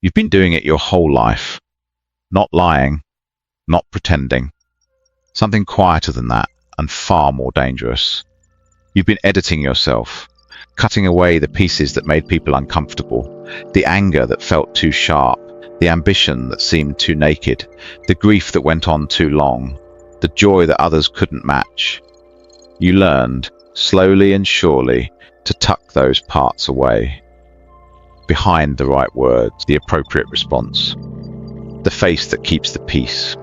You've been doing it your whole life, not lying, not pretending. Something quieter than that and far more dangerous. You've been editing yourself, cutting away the pieces that made people uncomfortable, the anger that felt too sharp, the ambition that seemed too naked, the grief that went on too long, the joy that others couldn't match. You learned, slowly and surely, to tuck those parts away. Behind the right words, the appropriate response, the face that keeps the peace.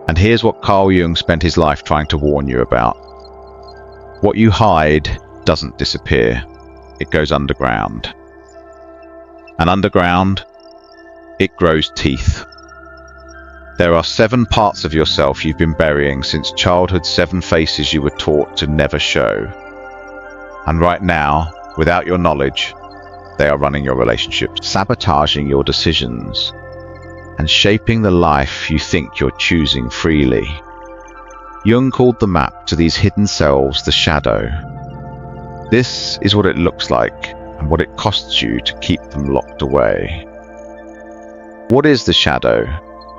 And here's what Carl Jung spent his life trying to warn you about. What you hide doesn't disappear, it goes underground. And underground, it grows teeth. There are 7 parts of yourself you've been burying since childhood, 7 faces you were taught to never show. And right now, without your knowledge, they are running your relationships, sabotaging your decisions, and shaping the life you think you're choosing freely. Jung called the map to these hidden selves the shadow. This is what it looks like and what it costs you to keep them locked away. What is the shadow,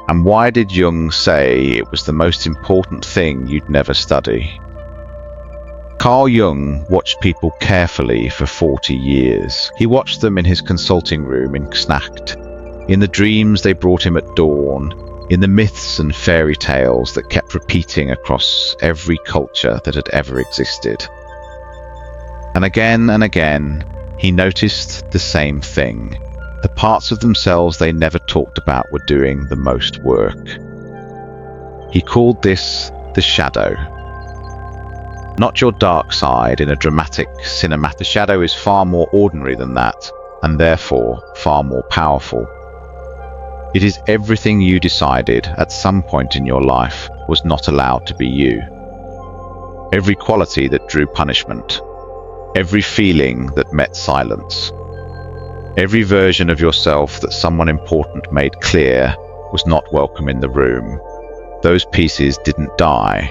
and why did Jung say it was the most important thing you'd never study? Carl Jung watched people carefully for 40 years. He watched them in his consulting room in Knacht, in the dreams they brought him at dawn, in the myths and fairy tales that kept repeating across every culture that had ever existed. And again, he noticed the same thing. The parts of themselves they never talked about were doing the most work. He called this the shadow. Not your dark side in a dramatic, cinematic. The shadow is far more ordinary than that, and therefore far more powerful. It is everything you decided at some point in your life was not allowed to be you. Every quality that drew punishment. Every feeling that met silence. Every version of yourself that someone important made clear was not welcome in the room. Those pieces didn't die.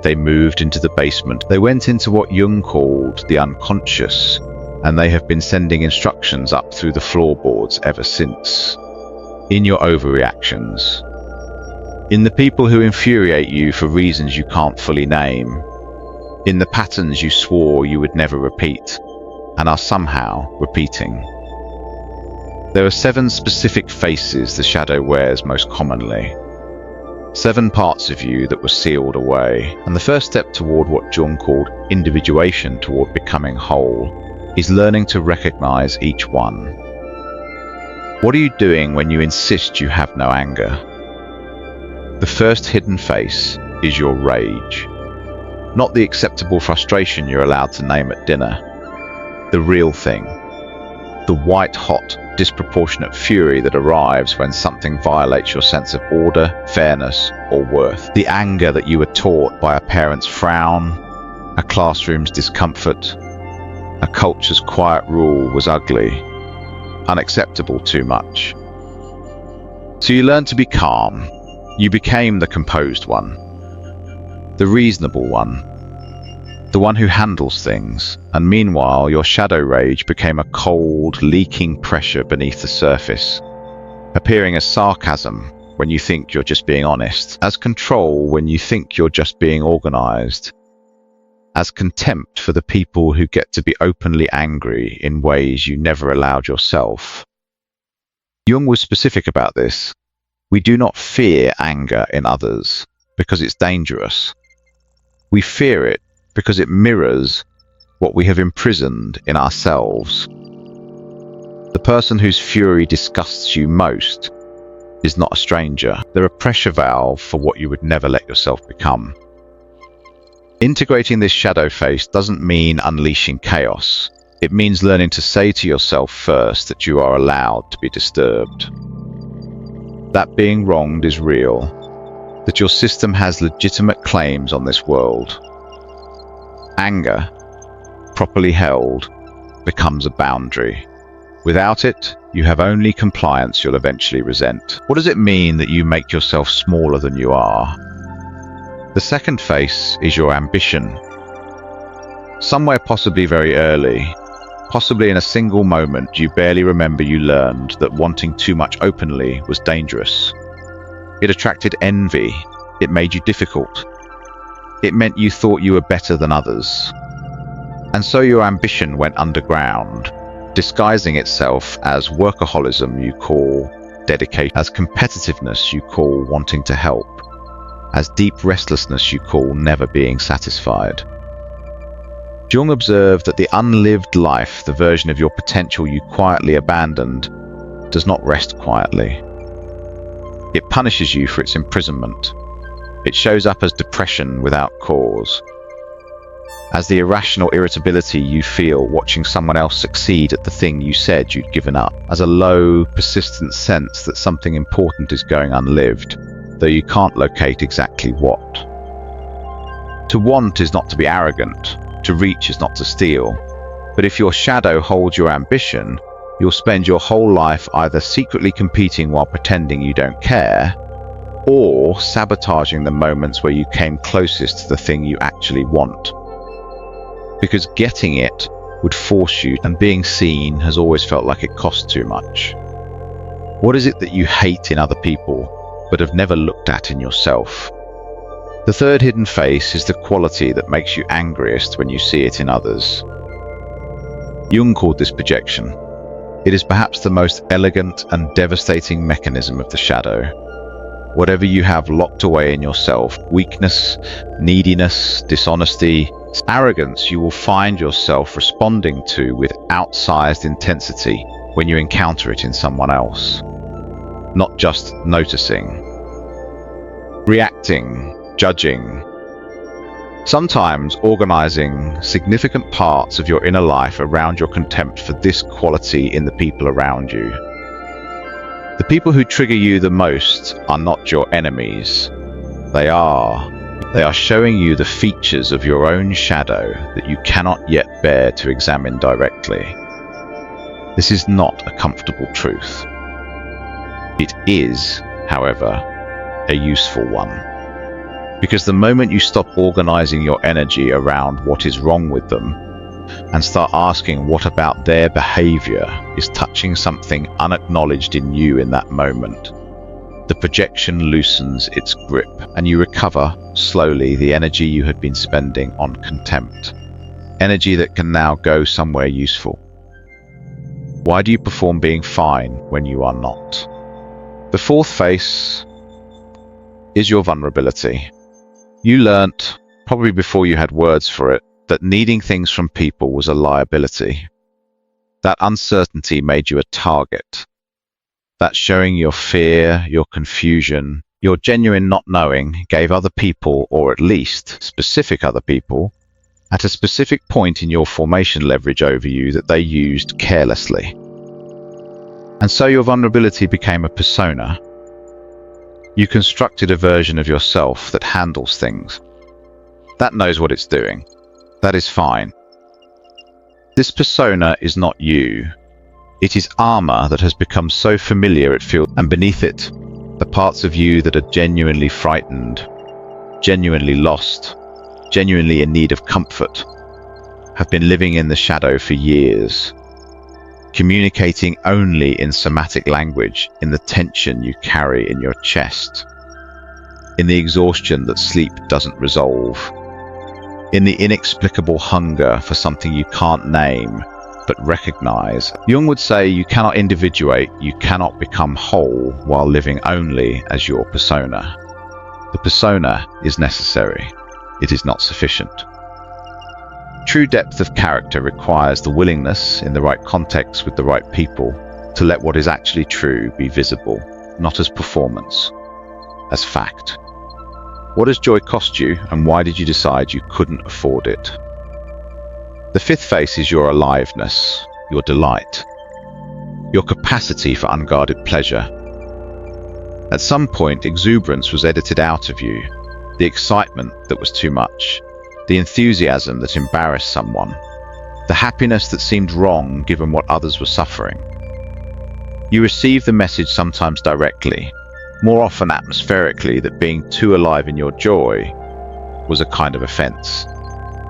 They moved into the basement. They went into what Jung called the unconscious, and they have been sending instructions up through the floorboards ever since. In your overreactions. In the people who infuriate you for reasons you can't fully name. In the patterns you swore you would never repeat, and are somehow repeating. There are 7 specific faces the shadow wears most commonly. 7 parts of you that were sealed away. And the first step toward what Jung called individuation, toward becoming whole, is learning to recognize each one. What are you doing when you insist you have no anger? The first hidden face is your rage. Not the acceptable frustration you're allowed to name at dinner. The real thing. The white-hot, disproportionate fury that arrives when something violates your sense of order, fairness, or worth. The anger that you were taught by a parent's frown, a classroom's discomfort, a culture's quiet rule was ugly, unacceptable too much. So you learned to be calm. You became the composed one, the reasonable one, the one who handles things, and meanwhile your shadow rage became a cold, leaking pressure beneath the surface, appearing as sarcasm when you think you're just being honest, as control when you think you're just being organized, as contempt for the people who get to be openly angry in ways you never allowed yourself. Jung was specific about this. We do not fear anger in others because it's dangerous. We fear it because it mirrors what we have imprisoned in ourselves. The person whose fury disgusts you most is not a stranger. They're a pressure valve for what you would never let yourself become. Integrating this shadow face doesn't mean unleashing chaos. It means learning to say to yourself first that you are allowed to be disturbed. That being wronged is real. That your system has legitimate claims on this world. Anger, properly held, becomes a boundary. Without it, you have only compliance you'll eventually resent. What does it mean that you make yourself smaller than you are? The second face is your ambition. Somewhere possibly very early, Possibly in a single moment you barely remember you learned that wanting too much openly was dangerous. It attracted envy. It made you difficult. It meant you thought you were better than others. And so your ambition went underground, disguising itself as workaholism you call dedication, as competitiveness you call wanting to help, as deep restlessness you call never being satisfied. Jung observed that the unlived life, the version of your potential you quietly abandoned, does not rest quietly. It punishes you for its imprisonment. It shows up as depression without cause, as the irrational irritability you feel watching someone else succeed at the thing you said you'd given up, as a low, persistent sense that something important is going unlived, though you can't locate exactly what. To want is not to be arrogant. To reach is not to steal. But if your shadow holds your ambition, you'll spend your whole life either secretly competing while pretending you don't care, or sabotaging the moments where you came closest to the thing you actually want. Because getting it would force you, and being seen has always felt like it costs too much. What is it that you hate in other people, but have never looked at in yourself? The third hidden face is the quality that makes you angriest when you see it in others. Jung called this projection. It is perhaps the most elegant and devastating mechanism of the shadow. Whatever you have locked away in yourself, weakness, neediness, dishonesty, arrogance, you will find yourself responding to with outsized intensity when you encounter it in someone else. Not just noticing. Reacting, judging. Sometimes organizing significant parts of your inner life around your contempt for this quality in the people around you. The people who trigger you the most are not your enemies. They are showing you the features of your own shadow that you cannot yet bear to examine directly. This is not a comfortable truth. It is, however, a useful one. Because the moment you stop organizing your energy around what is wrong with them and start asking what about their behavior is touching something unacknowledged in you in that moment, the projection loosens its grip and you recover slowly the energy you had been spending on contempt, energy that can now go somewhere useful. Why do you perform being fine when you are not? The fourth face is your vulnerability. You learnt, probably before you had words for it, that needing things from people was a liability. That uncertainty made you a target. That showing your fear, your confusion, your genuine not knowing gave other people, or at least specific other people, at a specific point in your formation leverage over you that they used carelessly. And so your vulnerability became a persona. You constructed a version of yourself that handles things. That knows what it's doing. That is fine. This persona is not you. It is armor that has become so familiar it feels, and beneath it, the parts of you that are genuinely frightened, genuinely lost, genuinely in need of comfort, have been living in the shadow for years, communicating only in somatic language, in the tension you carry in your chest, in the exhaustion that sleep doesn't resolve, in the inexplicable hunger for something you can't name but recognize. Jung would say you cannot individuate, you cannot become whole while living only as your persona. The persona is necessary. It is not sufficient. True depth of character requires the willingness, in the right context with the right people, to let what is actually true be visible, not as performance, as fact. What does joy cost you, and why did you decide you couldn't afford it? The fifth face is your aliveness, your delight, your capacity for unguarded pleasure. At some point, exuberance was edited out of you, the excitement that was too much, the enthusiasm that embarrassed someone, the happiness that seemed wrong given what others were suffering. You received the message sometimes directly, more often atmospherically, that being too alive in your joy was a kind of offense.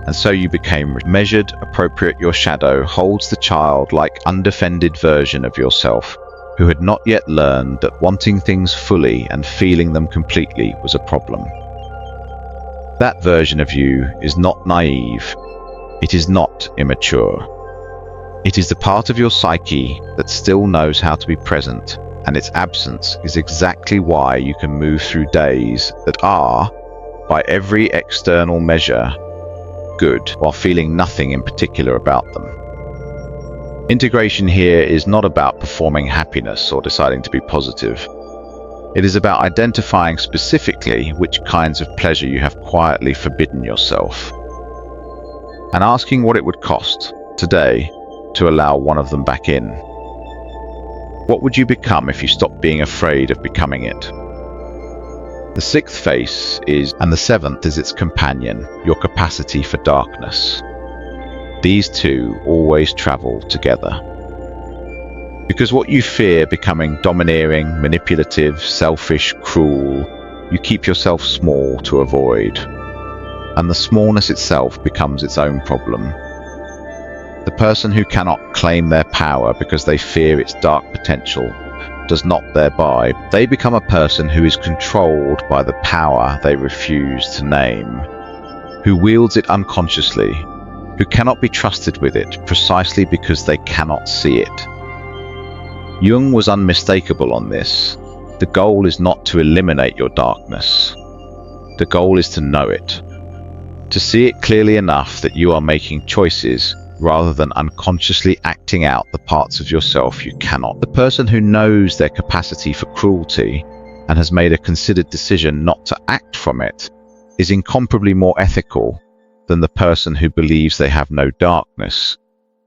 And so you became measured, appropriate. Your shadow holds the childlike, undefended version of yourself who had not yet learned that wanting things fully and feeling them completely was a problem. That version of you is not naive. It is not immature. It is the part of your psyche that still knows how to be present, and its absence is exactly why you can move through days that are, by every external measure, good, while feeling nothing in particular about them. Integration here is not about performing happiness or deciding to be positive. It is about identifying specifically which kinds of pleasure you have quietly forbidden yourself, and asking what it would cost, today, to allow one of them back in. What would you become if you stopped being afraid of becoming it? The sixth face is, and the seventh is its companion, your capacity for darkness. These two always travel together. Because what you fear becoming domineering, manipulative, selfish, cruel, you keep yourself small to avoid. And the smallness itself becomes its own problem. The person who cannot claim their power because they fear its dark potential does not thereby. They become a person who is controlled by the power they refuse to name, who wields it unconsciously, who cannot be trusted with it precisely because they cannot see it. Jung was unmistakable on this. The goal is not to eliminate your darkness. The goal is to know it, to see it clearly enough that you are making choices rather than unconsciously acting out the parts of yourself you cannot. The person who knows their capacity for cruelty and has made a considered decision not to act from it is incomparably more ethical than the person who believes they have no darkness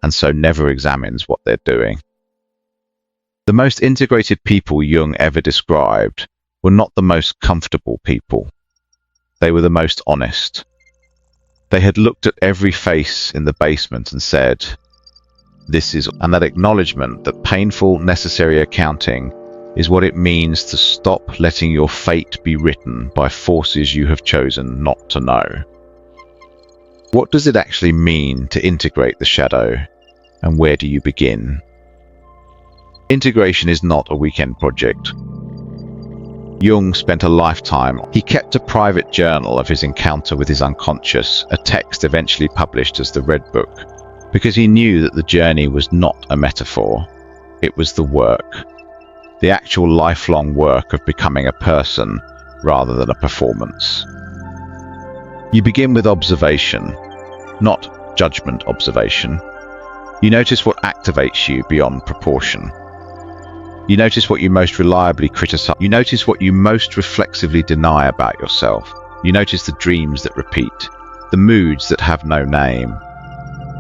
and so never examines what they're doing. The most integrated people Jung ever described were not the most comfortable people. They were the most honest. They had looked at every face in the basement and said, "This is," and that acknowledgement, that painful, necessary accounting, is what it means to stop letting your fate be written by forces you have chosen not to know. What does it actually mean to integrate the shadow, and where do you begin? Integration is not a weekend project. Jung spent a lifetime. He kept a private journal of his encounter with his unconscious, a text eventually published as the Red Book, because he knew that the journey was not a metaphor. It was the work, the actual lifelong work of becoming a person rather than a performance. You begin with observation, not judgment observation. You notice what activates you beyond proportion. You notice what you most reliably criticize. You notice what you most reflexively deny about yourself. You notice the dreams that repeat, the moods that have no name.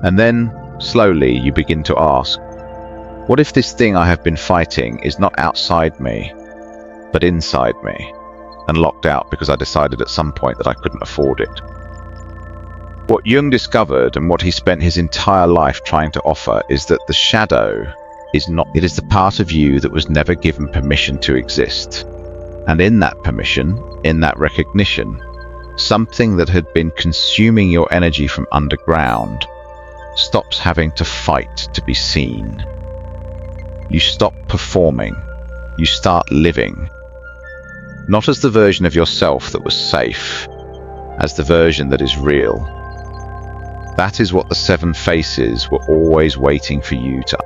And then, slowly, you begin to ask, what if this thing I have been fighting is not outside me, but inside me, and locked out because I decided at some point that I couldn't afford it? What Jung discovered, and what he spent his entire life trying to offer, is that the shadow is not. It is the part of you that was never given permission to exist. And in that permission, in that recognition, something that had been consuming your energy from underground stops having to fight to be seen. You stop performing. You start living. Not as the version of yourself that was safe, as the version that is real. That is what the seven faces were always waiting for you to